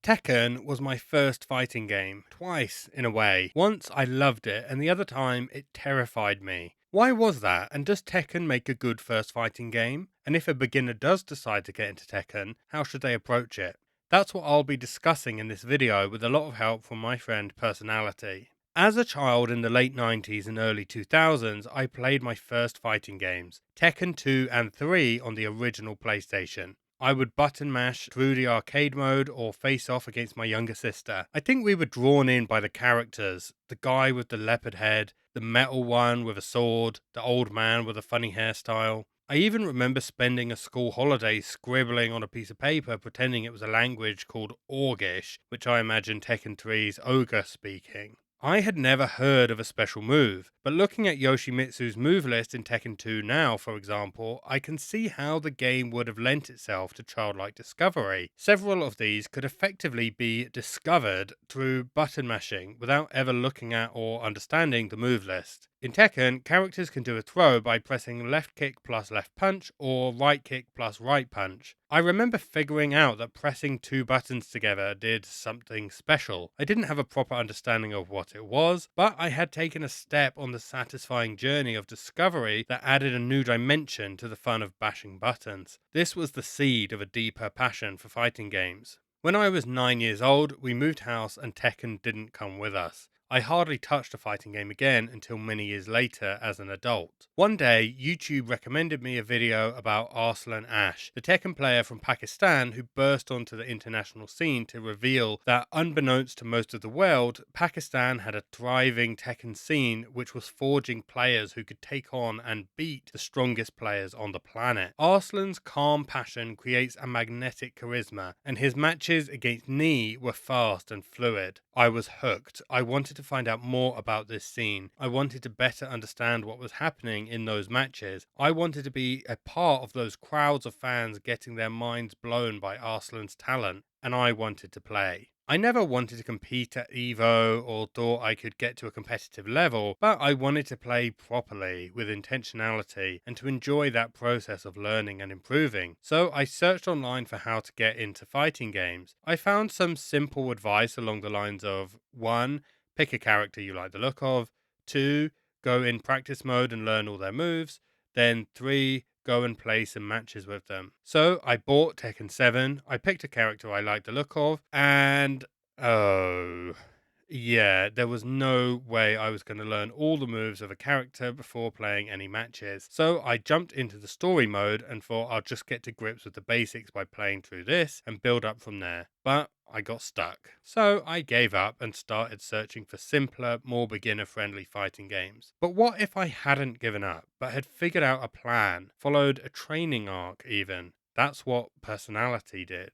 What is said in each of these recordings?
Tekken was my first fighting game, twice in a way. Once I loved it, and the other time it terrified me. Why was that, and does Tekken make a good first fighting game? And if a beginner does decide to get into Tekken, how should they approach it? That's what I'll be discussing in this video with a lot of help from my friend PersonaxLity. As a child in the late 90s and early 2000s, I played my first fighting games, Tekken 2 and 3 on the original PlayStation. I would button mash through the arcade mode or face off against my younger sister. I think we were drawn in by the characters, the guy with the leopard head, the metal one with a sword, the old man with a funny hairstyle. I even remember spending a school holiday scribbling on a piece of paper pretending it was a language called Orgish, which I imagine Tekken 3's ogre speaking. I had never heard of a special move, but looking at Yoshimitsu's move list in Tekken 2 now, for example, I can see how the game would have lent itself to childlike discovery. Several of these could effectively be discovered through button mashing without ever looking at or understanding the move list. In Tekken, characters can do a throw by pressing left kick plus left punch or right kick plus right punch. I remember figuring out that pressing two buttons together did something special. I didn't have a proper understanding of what it was, but I had taken a step on the satisfying journey of discovery that added a new dimension to the fun of bashing buttons. This was the seed of a deeper passion for fighting games. When I was 9 years old, we moved house and Tekken didn't come with us. I hardly touched a fighting game again until many years later as an adult. One day, YouTube recommended me a video about Arslan Ash, the Tekken player from Pakistan who burst onto the international scene to reveal that, unbeknownst to most of the world, Pakistan had a thriving Tekken scene which was forging players who could take on and beat the strongest players on the planet. Arslan's calm passion creates a magnetic charisma, and his matches against Knee were fast and fluid. I was hooked. I wanted to find out more about this scene. I wanted to better understand what was happening in those matches. I wanted to be a part of those crowds of fans getting their minds blown by Arslan's talent, and I wanted to play. I never wanted to compete at EVO or thought I could get to a competitive level, but I wanted to play properly, with intentionality, and to enjoy that process of learning and improving. So I searched online for how to get into fighting games. I found some simple advice along the lines of 1. Pick a character you like the look of. 2. Go in practice mode and learn all their moves. Then 3. Go and play some matches with them. So I bought Tekken 7, I picked a character I liked the look of, and there was no way I was going to learn all the moves of a character before playing any matches. So I jumped into the story mode and thought I'll just get to grips with the basics by playing through this and build up from there. But I got stuck. So I gave up and started searching for simpler, more beginner-friendly fighting games. But what if I hadn't given up, but had figured out a plan, followed a training arc even? That's what PersonaxLity did.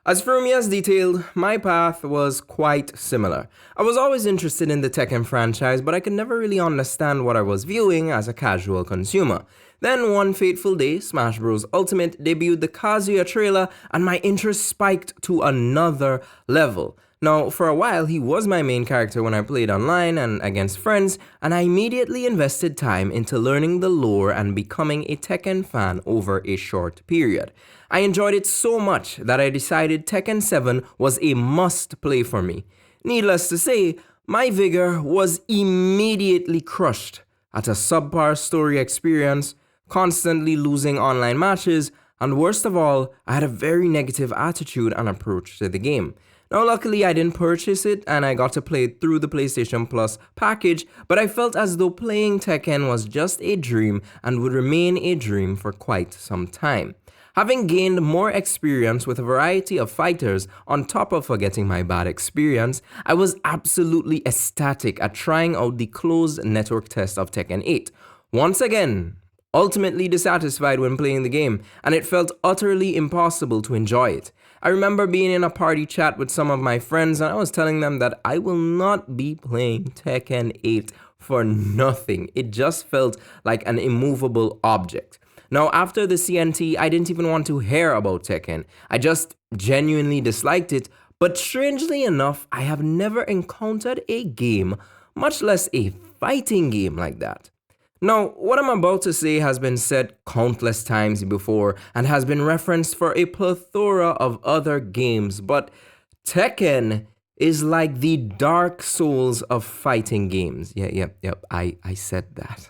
As for me as detailed, my path was quite similar. I was always interested in the Tekken franchise, but I could never really understand what I was viewing as a casual consumer. Then one fateful day, Smash Bros. Ultimate debuted the Kazuya trailer and my interest spiked to another level. Now, for a while, he was my main character when I played online and against friends, and I immediately invested time into learning the lore and becoming a Tekken fan over a short period. I enjoyed it so much that I decided Tekken 7 was a must-play for me. Needless to say, my vigor was immediately crushed at a subpar story experience, constantly losing online matches, and worst of all, I had a very negative attitude and approach to the game. Now luckily I didn't purchase it and I got to play it through the PlayStation Plus package, but I felt as though playing Tekken was just a dream and would remain a dream for quite some time. Having gained more experience with a variety of fighters on top of forgetting my bad experience, I was absolutely ecstatic at trying out the closed network test of Tekken 8. Once again, ultimately dissatisfied when playing the game, and it felt utterly impossible to enjoy it. I remember being in a party chat with some of my friends and I was telling them that I will not be playing Tekken 8 for nothing. It just felt like an immovable object. Now, after the CNT, I didn't even want to hear about Tekken. I just genuinely disliked it, but strangely enough, I have never encountered a game, much less a fighting game like that. Now, what I'm about to say has been said countless times before and has been referenced for a plethora of other games, but Tekken is like the Dark Souls of fighting games. Yep, I said that.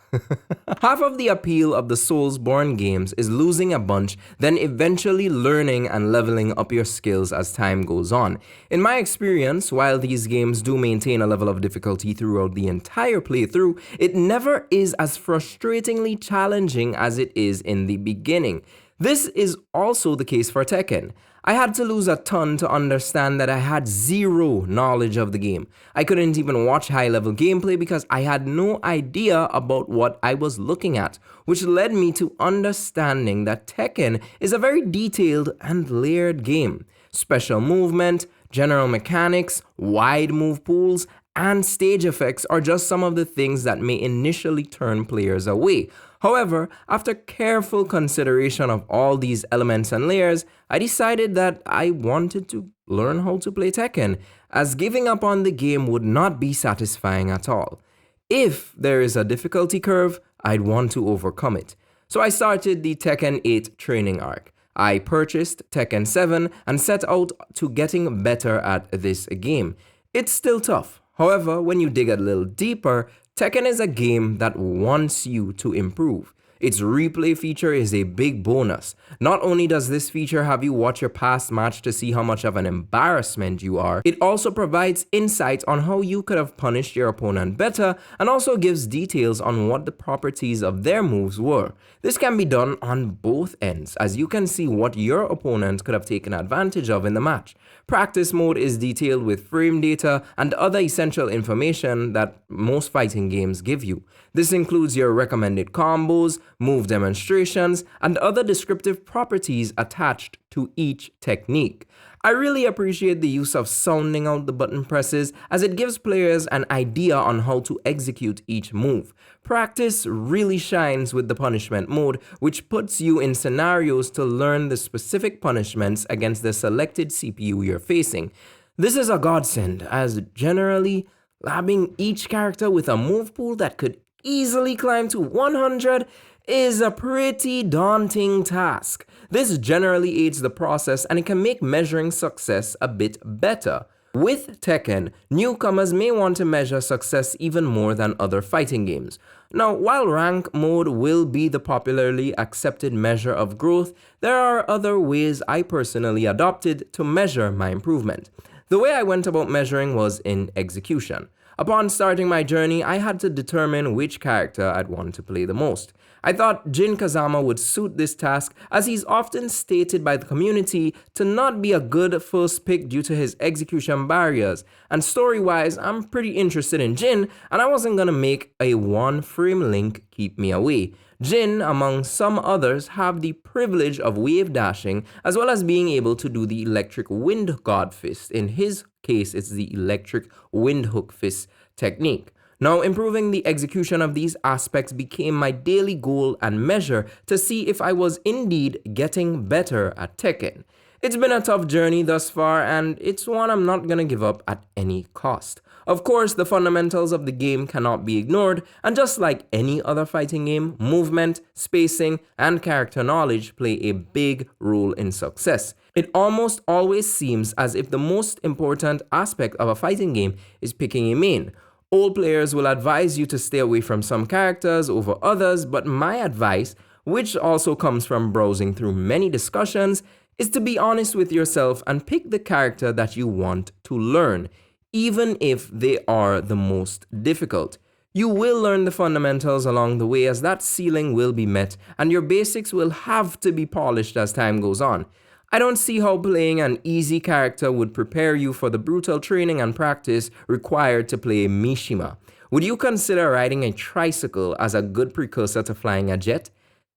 Half of the appeal of the Soulsborne games is losing a bunch, then eventually learning and leveling up your skills as time goes on. In my experience, while these games do maintain a level of difficulty throughout the entire playthrough, it never is as frustratingly challenging as it is in the beginning. This is also the case for Tekken. I had to lose a ton to understand that I had zero knowledge of the game. I couldn't even watch high-level gameplay because I had no idea about what I was looking at, which led me to understanding that Tekken is a very detailed and layered game. Special movement, general mechanics, wide move pools, and stage effects are just some of the things that may initially turn players away. However, after careful consideration of all these elements and layers, I decided that I wanted to learn how to play Tekken, as giving up on the game would not be satisfying at all. If there is a difficulty curve, I'd want to overcome it. So I started the Tekken 8 training arc. I purchased Tekken 7 and set out to getting better at this game. It's still tough. However, when you dig a little deeper, Tekken is a game that wants you to improve. Its replay feature is a big bonus. Not only does this feature have you watch your past match to see how much of an embarrassment you are, it also provides insights on how you could have punished your opponent better and also gives details on what the properties of their moves were. This can be done on both ends, as you can see what your opponent could have taken advantage of in the match. Practice mode is detailed with frame data and other essential information that most fighting games give you. This includes your recommended combos, move demonstrations, and other descriptive properties attached to each technique. I really appreciate the use of sounding out the button presses, as it gives players an idea on how to execute each move. Practice really shines with the punishment mode, which puts you in scenarios to learn the specific punishments against the selected CPU you're facing. This is a godsend, as generally, labbing each character with a move pool that could easily climb to 100 is a pretty daunting task. This generally aids the process, and it can make measuring success a bit better. With Tekken, newcomers may want to measure success even more than other fighting games. Now, while rank mode will be the popularly accepted measure of growth, there are other ways I personally adopted to measure my improvement. The way I went about measuring was in execution. Upon starting my journey, I had to determine which character I'd want to play the most. I thought Jin Kazama would suit this task, as he's often stated by the community to not be a good first pick due to his execution barriers. And story-wise, I'm pretty interested in Jin, and I wasn't gonna make a one-frame link keep me away. Jin, among some others, have the privilege of wave dashing, as well as being able to do the electric wind god fist. In his case, it's the electric wind hook fist technique. Now, improving the execution of these aspects became my daily goal and measure to see if I was indeed getting better at Tekken. It's been a tough journey thus far, and it's one I'm not gonna give up at any cost. Of course, the fundamentals of the game cannot be ignored, and just like any other fighting game, movement, spacing, and character knowledge play a big role in success. It almost always seems as if the most important aspect of a fighting game is picking a main. Old players will advise you to stay away from some characters over others, but my advice, which also comes from browsing through many discussions, is to be honest with yourself and pick the character that you want to learn, even if they are the most difficult. You will learn the fundamentals along the way, as that ceiling will be met, and your basics will have to be polished as time goes on. I don't see how playing an easy character would prepare you for the brutal training and practice required to play Mishima. Would you consider riding a tricycle as a good precursor to flying a jet?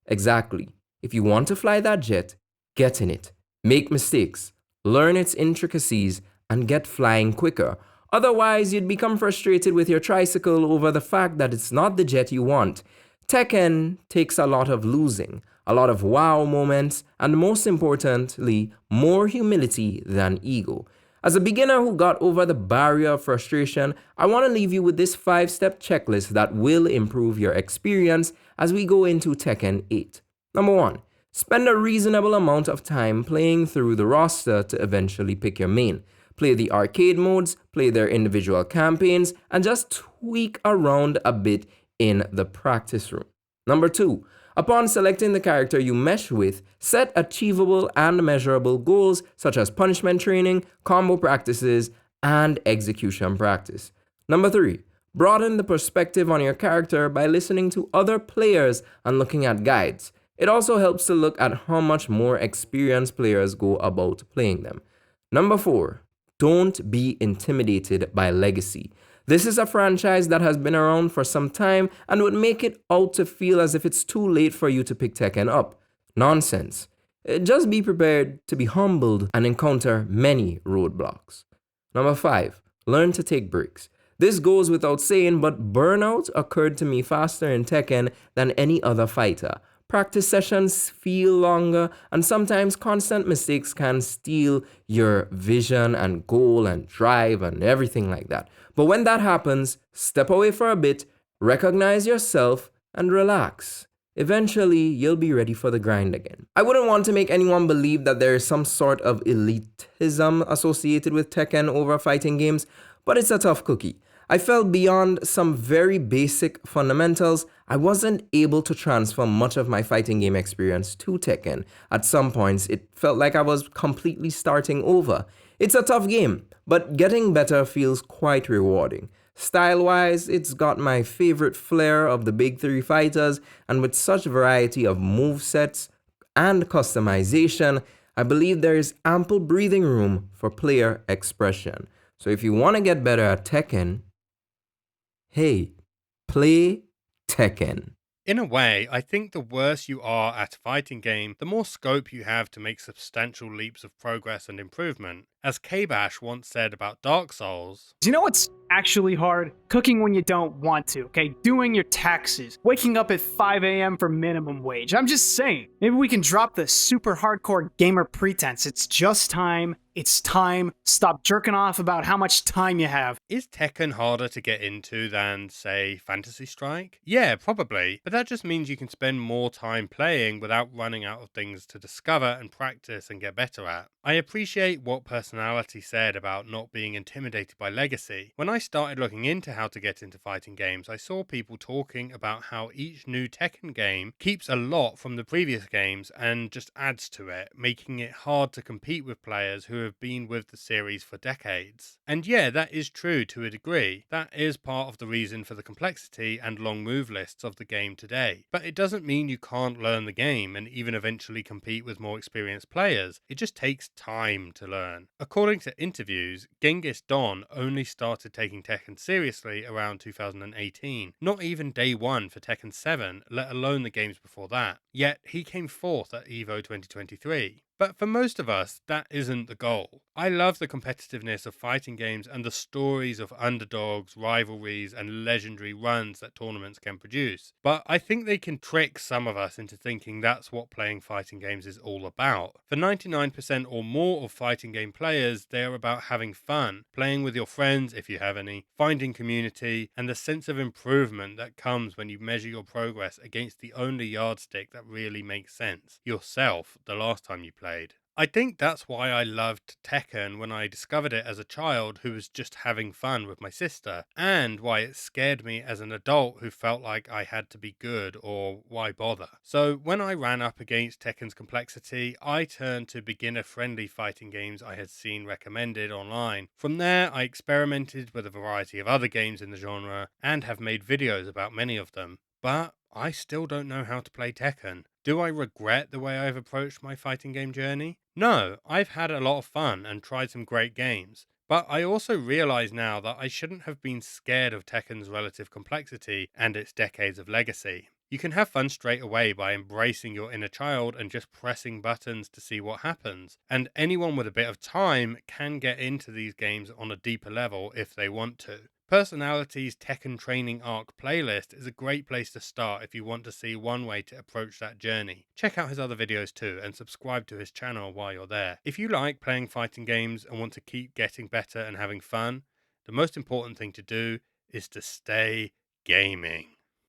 Exactly. If you want to fly that jet, get in it. Make mistakes, learn its intricacies, and get flying quicker. Otherwise, you'd become frustrated with your tricycle over the fact that it's not the jet you want. Tekken takes a lot of losing, a lot of wow moments, and most importantly, more humility than ego. As a beginner who got over the barrier of frustration, I want to leave you with this 5-step checklist that will improve your experience as we go into Tekken 8. Number 1. Spend a reasonable amount of time playing through the roster to eventually pick your main. Play the arcade modes, play their individual campaigns, and just tweak around a bit in the practice room. Number 2, upon selecting the character you mesh with, set achievable and measurable goals such as punishment training, combo practices, and execution practice. Number 3, broaden the perspective on your character by listening to other players and looking at guides. It also helps to look at how much more experienced players go about playing them. Number 4, don't be intimidated by Legacy. This is a franchise that has been around for some time and would make it out to feel as if it's too late for you to pick Tekken up. Nonsense. Just be prepared to be humbled and encounter many roadblocks. Number 5, learn to take breaks. This goes without saying, but burnout occurred to me faster in Tekken than any other fighter. Practice sessions feel longer, and sometimes constant mistakes can steal your vision and goal and drive and everything like that. But when that happens, step away for a bit, recognize yourself, and relax. Eventually, you'll be ready for the grind again. I wouldn't want to make anyone believe that there is some sort of elitism associated with Tekken over fighting games, but it's a tough cookie. I felt beyond some very basic fundamentals, I wasn't able to transfer much of my fighting game experience to Tekken. At some points, it felt like I was completely starting over. It's a tough game, but getting better feels quite rewarding. Style-wise, it's got my favorite flair of the big three fighters, and with such variety of movesets and customization, I believe there is ample breathing room for player expression. So if you want to get better at Tekken, hey, play Tekken. In a way, I think the worse you are at a fighting game, the more scope you have to make substantial leaps of progress and improvement. As KBash once said about Dark Souls, "Do you know what's actually hard? Cooking when you don't want to, okay? Doing your taxes. Waking up at 5 a.m. for minimum wage. I'm just saying. Maybe we can drop the super hardcore gamer pretense. It's just time. It's time. Stop jerking off about how much time you have." is Tekken harder to get into than, say, Fantasy Strike? Yeah, probably, but that just means you can spend more time playing without running out of things to discover and practice and get better at. I appreciate what PersonaxLity said about not being intimidated by Legacy. When I started looking into how to get into fighting games, I saw people talking about how each new Tekken game keeps a lot from the previous games and just adds to it, making it hard to compete with players who have been with the series for decades. And yeah, that is true to a degree. That is part of the reason for the complexity and long move lists of the game today. But it doesn't mean you can't learn the game and even eventually compete with more experienced players. It just takes time to learn. According to interviews, Genghis Don only started taking Tekken seriously around 2018. Not even day one for Tekken 7, let alone the games before that. Yet he came fourth at EVO 2023. But for most of us, that isn't the goal. I love the competitiveness of fighting games and the stories of underdogs, rivalries, and legendary runs that tournaments can produce. But I think they can trick some of us into thinking that's what playing fighting games is all about. For 99% or more of fighting game players, they are about having fun, playing with your friends if you have any, finding community, and the sense of improvement that comes when you measure your progress against the only yardstick that really makes sense, yourself, the last time you played. I think that's why I loved Tekken when I discovered it as a child who was just having fun with my sister, and why it scared me as an adult who felt like I had to be good, or why bother. So when I ran up against Tekken's complexity, I turned to beginner-friendly fighting games I had seen recommended online. From there, I experimented with a variety of other games in the genre, and have made videos about many of them. But I still don't know how to play Tekken. Do I regret the way I've approached my fighting game journey? No, I've had a lot of fun and tried some great games. But I also realize now that I shouldn't have been scared of Tekken's relative complexity and its decades of legacy. You can have fun straight away by embracing your inner child and just pressing buttons to see what happens. And anyone with a bit of time can get into these games on a deeper level if they want to. PersonaxLity's Tekken Training Arc playlist is a great place to start if you want to see one way to approach that journey. Check out his other videos too, and subscribe to his channel while you're there. If you like playing fighting games and want to keep getting better and having fun, the most important thing to do is to stay gaming.